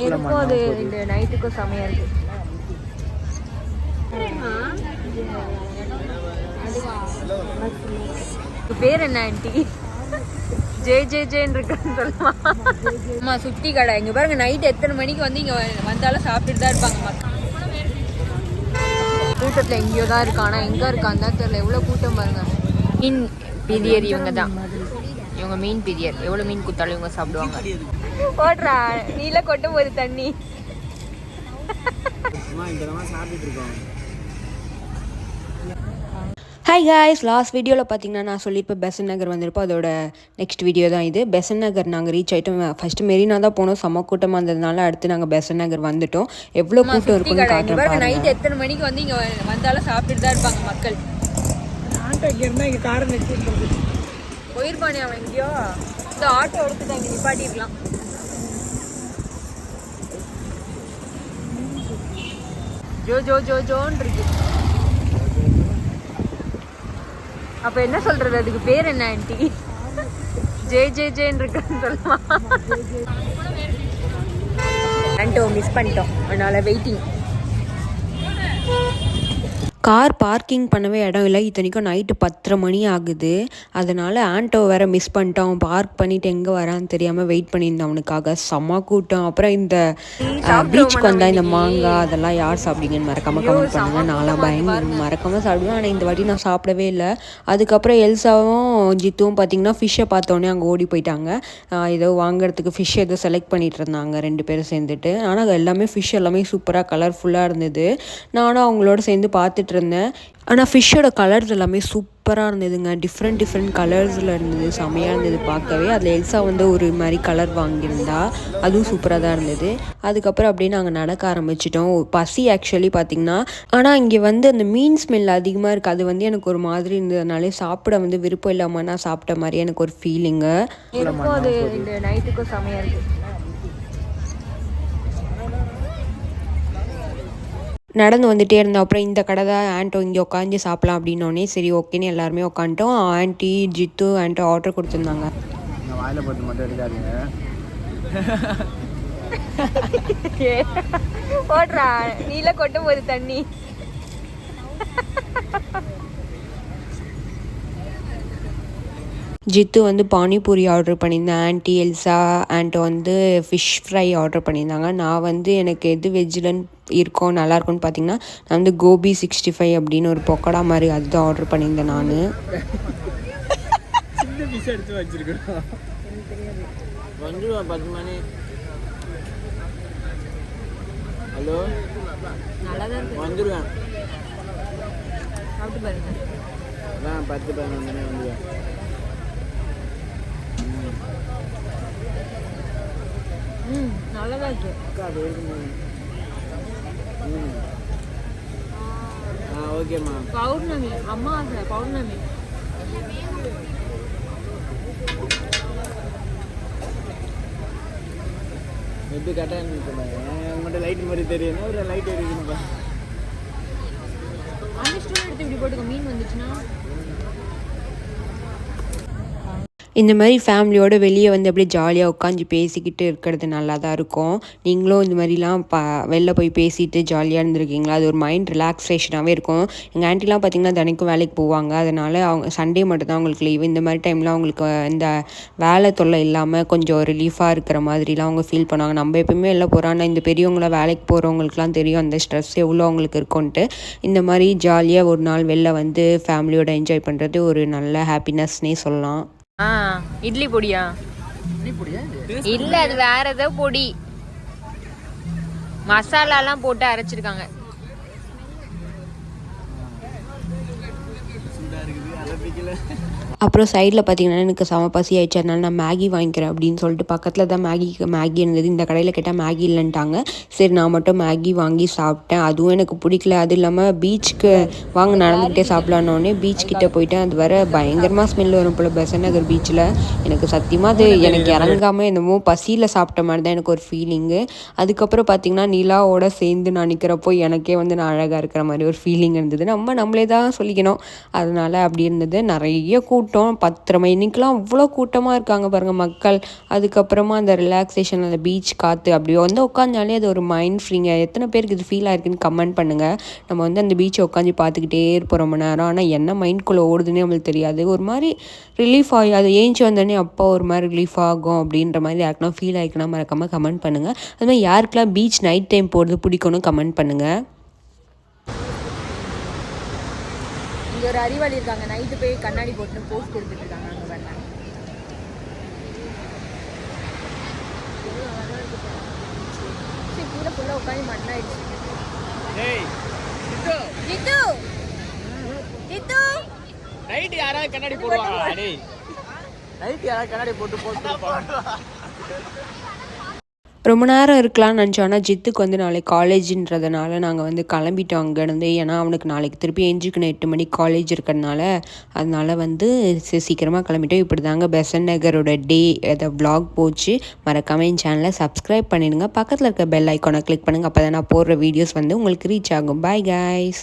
இருக்கும் அது இந்த நைட்டுக்கும் செமையா இருக்கு. பேர் என்ன ஆண்டி? ஜே ஜே ஜேன்னு இருக்குன்னு சொல்லுமா? அம்மா சுத்தி கடை இங்க பாருங்க. நைட் எத்தனை மணிக்கு வந்து இங்க வந்தாலும் சாப்பிட்டுட்டு தான் இருப்பாங்க மக்கள். கூட்டத்துல எங்கேயோ தான் இருக்கு, ஆனா எங்க இருக்கான்னு தான் தெரியல. எவ்வளவு கூட்டம் பாருங்க. மீன் பிரியர் இவங்க தான். இவங்க மீன் பிரியர். எவ்வளவு மீன் குத்தாலும் இவங்க சாப்பிடுவாங்க. போடுறா நீல கொட்டும் போது தண்ணி. ஹாய் காய்ஸ், லாஸ்ட் வீடியோவில் பார்த்தீங்கன்னா நான் சொல்லியிருப்பேன் பெசன்ட் நகர் வந்திருப்போம். அதோட நெக்ஸ்ட் வீடியோ தான் இது. பெசன்ட் நகர் நாங்கள் ரீச் ஆகிட்டோம். ஃபஸ்ட்டு மெரினா தான் போனோம், செம்ம கூட்டமாக இருந்ததுனால அடுத்து நாங்கள் பெசன்ட் நகர் வந்துட்டோம். எவ்வளோ கூட்டம் இருக்குன்னு காட்டுறேன். நைட் எத்தனை மணிக்கு வந்து இங்கே வந்தாலும் சாப்பிட்டுட்டு தான் இருப்பாங்க மக்கள். இங்கே காரை போயிருப்பானே அவன் எங்கேயோ. இந்த ஆட்டோ எடுத்துட்டு அங்கே நிப்பாட்டிருக்கலாம். ஜோ ஜோ ஜோ ஜோன்னு இருக்கு. அப்ப என்ன சொல்றது, அதுக்கு பேர் என்ன ஆண்டி? ஜே ஜே ஜேன்னு இருக்குன்னு சொல்லுமா? ஆண்டோ மிஸ் பண்ணிட்டோம், அதனால வெயிட்டிங். கார் பார்க்கிங் பண்ணவே இடம் இல்லை. இத்தனைக்கும் நைட்டு 10:30 மணி ஆகுது. அதனால் ஆண்டோ வேறு மிஸ் பண்ணிட்டான். அவன் பார்க் பண்ணிவிட்டு எங்கே வரான்னு தெரியாமல் வெயிட் பண்ணியிருந்தான் அவனுக்காக. செம்ம கூட்டம். அப்புறம் இந்த பீச்சுக்கு வந்தால் இந்த மாங்காய் அதெல்லாம் யார் சாப்பிடுங்கன்னு மறக்காமல் கமெண்ட் பண்ணுங்க. நான்லாம் பயங்கர மறக்காமல் சாப்பிடுவேன், ஆனால் இந்த வாட்டி நான் சாப்பிடவே இல்லை. அதுக்கப்புறம் எல்சாவும் ஜித்துவும் பார்த்திங்கன்னா ஃபிஷ்ஷை பார்த்தோன்னே அங்கே ஓடி போயிட்டாங்க. ஏதோ வாங்குறதுக்கு ஃபிஷ் ஏதோ செலக்ட் பண்ணிகிட்டு இருந்தாங்க 2 பேரும் சேர்ந்துட்டு. ஆனால் எல்லாமே ஃபிஷ் எல்லாமே சூப்பராக கலர்ஃபுல்லாக இருந்தது. நானும் அவங்களோட சேர்ந்து பார்த்துட்டு இருந்தேன். ஆனால் ஃபிஷ்ஷோட கலர்ஸ் எல்லாமே சூப்பராக இருந்ததுங்க. டிஃப்ரெண்ட் கலர்ஸில் இருந்தது, செமையாக இருந்தது பார்க்கவே. அதில் எல்சா வந்து ஒரு மாதிரி கலர் வாங்கியிருந்தா, அதுவும் சூப்பராக தான் இருந்தது. அதுக்கப்புறம் அப்படியே நாங்கள் நடக்க ஆரம்பிச்சிட்டோம். பசி ஆக்சுவலி பார்த்திங்கன்னா. ஆனால் இங்கே வந்து அந்த மீன் ஸ்மெல் அதிகமாக இருக்குது. அது வந்து எனக்கு ஒரு மாதிரி இருந்ததுனாலே சாப்பிட வந்து விருப்பம் இல்லாமல் நான் சாப்பிட்ட மாதிரி எனக்கு ஒரு ஃபீலிங்கு இருக்கும். அது இந்த நைட்டுக்கும் செமையாக இருக்குது. நடந்து வந்துகிட்டே இருந்தோம். அப்புறம் இந்த கடை தான் ஆண்டோ, இங்கே உட்காந்து சாப்பிட்லாம் அப்படின்னோடனே சரி ஓகேன்னு எல்லாருமே உட்காந்துட்டோம். ஆண்டி ஜித்து ஆண்டோ ஆர்டர் கொடுத்துருந்தாங்க. வாயில் போட்டு மட்டும் எடுக்காதீங்க. போடுறா நீல கொட்டும் போது தண்ணி. ஜித்து வந்து பானிபூரி ஆர்டர் பண்ணியிருந்தேன். ஆண்டி எல்சா ஆண்டோ வந்து ஃபிஷ் ஃப்ரை ஆர்டர் பண்ணியிருந்தாங்க. நான் வந்து எனக்கு எது வெஜ்ஜில் இருக்கும் நல்லாயிருக்கும்னு பார்த்தீங்கன்னா, நான் வந்து கோபி 65 அப்படின்னு ஒரு பொக்கடா மாதிரி அதுதான் ஆர்டர் பண்ணியிருந்தேன் நான். எடுத்து வச்சிருக்கேன். ஹலோ வந்துடுவேன். சாப்பிட்டு பாருங்க. 10-11 வந்துடுவேன். நல்லாதான் இருக்கு. ஓகேம்மா. பௌர்ணமி அம்மா பௌர்ணமி. எப்படி கரெக்டாக உங்கள்கிட்ட லைட் மாதிரி தெரியும். ஒரு லைட் எரியுதுப்பா. எடுத்து இப்படி போட்டுக்க. மீன் வந்துச்சுன்னா இந்த மாதிரி ஃபேமிலியோடு வெளியே வந்து அப்படியே ஜாலியாக உட்காந்து பேசிக்கிட்டு இருக்கிறது நல்லா தான் இருக்கும். நீங்களும் இந்த மாதிரிலாம் வெளில போய் பேசிட்டு ஜாலியாக இருந்திருக்கீங்களா? அது ஒரு மைண்ட் ரிலாக்ஸேஷனாகவே இருக்கும். எங்கள் ஆண்டிலாம் பார்த்திங்கன்னா தினைக்கும் வேலைக்கு போவாங்க. அதனால் அவங்க சண்டே மட்டும் தான் அவங்களுக்கு லீவு. இந்த மாதிரி டைமில் அவங்களுக்கு இந்த வேலை தொல்லை இல்லாமல் கொஞ்சம் ரிலீஃபாக இருக்கிற மாதிரிலாம் அவங்க ஃபீல் பண்ணுவாங்க. நம்ம எப்பவுமே வெளில போகிறோம், ஆனால் இந்த பெரியவங்களாம் வேலைக்கு போகிறவங்களுக்குலாம் தெரியும் அந்த ஸ்ட்ரெஸ் எவ்வளோ அவங்களுக்கு இருக்கும்ன்ட்டு. இந்த மாதிரி ஜாலியாக ஒரு நாள் வெளில வந்து ஃபேமிலியோட என்ஜாய் பண்ணுறது ஒரு நல்ல ஹாப்பினஸ்னே சொல்லலாம். இட்லி பொடியா? இல்ல, அது வேற ஏதோ பொடி, மசாலாலாம் போட்டு அரைச்சிருக்காங்க. அப்புறம் சைடில் பார்த்தீங்கன்னா எனக்கு செம பசி ஆயிடுச்சு. அதனால நான் மேகி வாங்கிக்கிறேன் அப்படின்னு சொல்லிட்டு பக்கத்தில் தான் மேகி இருந்தது. இந்த கடையில் கேட்டால் மேகி இல்லைன்ட்டாங்க. சரி நான் மட்டும் மேகி வாங்கி சாப்பிட்டேன். அதுவும் எனக்கு பிடிக்கல. அது இல்லாமல் பீச்சுக்கு வாங்க நடந்துக்கிட்டே சாப்பிட்லான்னொடனே பீச் கிட்டே போயிட்டேன். அது வர பயங்கரமாக ஸ்மெல் வரும் போல் பெசன்ட் நகர் பீச்சில். எனக்கு சத்தியமாக அது எனக்கு இறங்காமல் என்னமோ பசியில் சாப்பிட்ட மாதிரி தான் எனக்கு ஒரு ஃபீலிங்கு. அதுக்கப்புறம் பார்த்திங்கன்னா நிலாவோட சேர்ந்து நான் நிற்கிறப்போ எனக்கே வந்து நான் அழகாக இருக்கிற மாதிரி ஒரு ஃபீலிங் இருந்தது. நம்மளே தான் சொல்லிக்கணும். அதனால் அப்படி இருந்தது. நிறைய கூட்டம் கூட்டம் 10:30 மணிக்கெலாம் அவ்வளோ கூட்டமாக இருக்காங்க பாருங்கள் மக்கள். அதுக்கப்புறமா அந்த ரிலாக்ஸேஷன் அந்த பீச் காற்று அப்படி வந்து உட்காந்தாலே அது ஒரு மைண்ட் ஃப்ரீங்க. எத்தனை பேருக்கு இது ஃபீல் ஆயிருக்குன்னு கமெண்ட் பண்ணுங்கள். நம்ம வந்து அந்த பீச்சை உட்காந்து பார்த்துக்கிட்டே இருப்போம் ரொம்ப நேரம். ஆனால் என்ன மைண்ட்குள்ளே ஓடுதுன்னே நம்மளுக்கு தெரியாது. ஒரு மாதிரி ரிலீஃப் ஆகி அது ஏஞ்சி வந்தோடனே அப்போ ஒரு மாதிரி ரிலீஃப் ஆகும் அப்படின்ற மாதிரி யாருக்குனா ஃபீல் ஆகிக்குன்னா மறக்காமல் கமெண்ட் பண்ணுங்கள். அது மாதிரி யாருக்கெல்லாம் பீச் நைட் டைம் போகிறது பிடிக்கும்னு கமெண்ட் பண்ணுங்கள். இங்கே ஒரு அறிவாளி இருக்காங்க, நைட்டு போய் கண்ணாடி போட்டு போஸ்ட் கொடுத்துட்டு இருக்காங்க. அங்கே வரல கீழே ஃபுல்லாக உட்காந்து மண்ணாயிடுச்சு. நைட் யாராவது கண்ணாடி போடுவாங்க? நைட் யாராவது கண்ணாடி போட்டு போட்டு ரொம்ப நேரம் இருக்கலாம்னு நினச்சோம். ஆனால் ஜித்துக்கு வந்து நாளைக்கு காலேஜுன்றதுனால நாங்கள் வந்து கிளம்பிட்டோம் அங்கேருந்து. ஏன்னா அவனுக்கு நாளைக்கு திருப்பி எஞ்சிக்கணும் 8 மணிக்கு காலேஜ் இருக்கிறதுனால. அதனால் வந்து சீக்கிரமாக கிளம்பிட்டோம். இப்படி தாங்க பெசன்ட் நகரோட டே அதை வ்ளாக் போச்சு. மறக்காமல் என் சேனலை சப்ஸ்கிரைப் பண்ணிடுங்க. பக்கத்தில் இருக்க பெல் ஐக்கானை கிளிக் பண்ணுங்கள். அப்போ தான் நான் போடுற வீடியோஸ் வந்து உங்களுக்கு ரீச் ஆகும். Bye guys.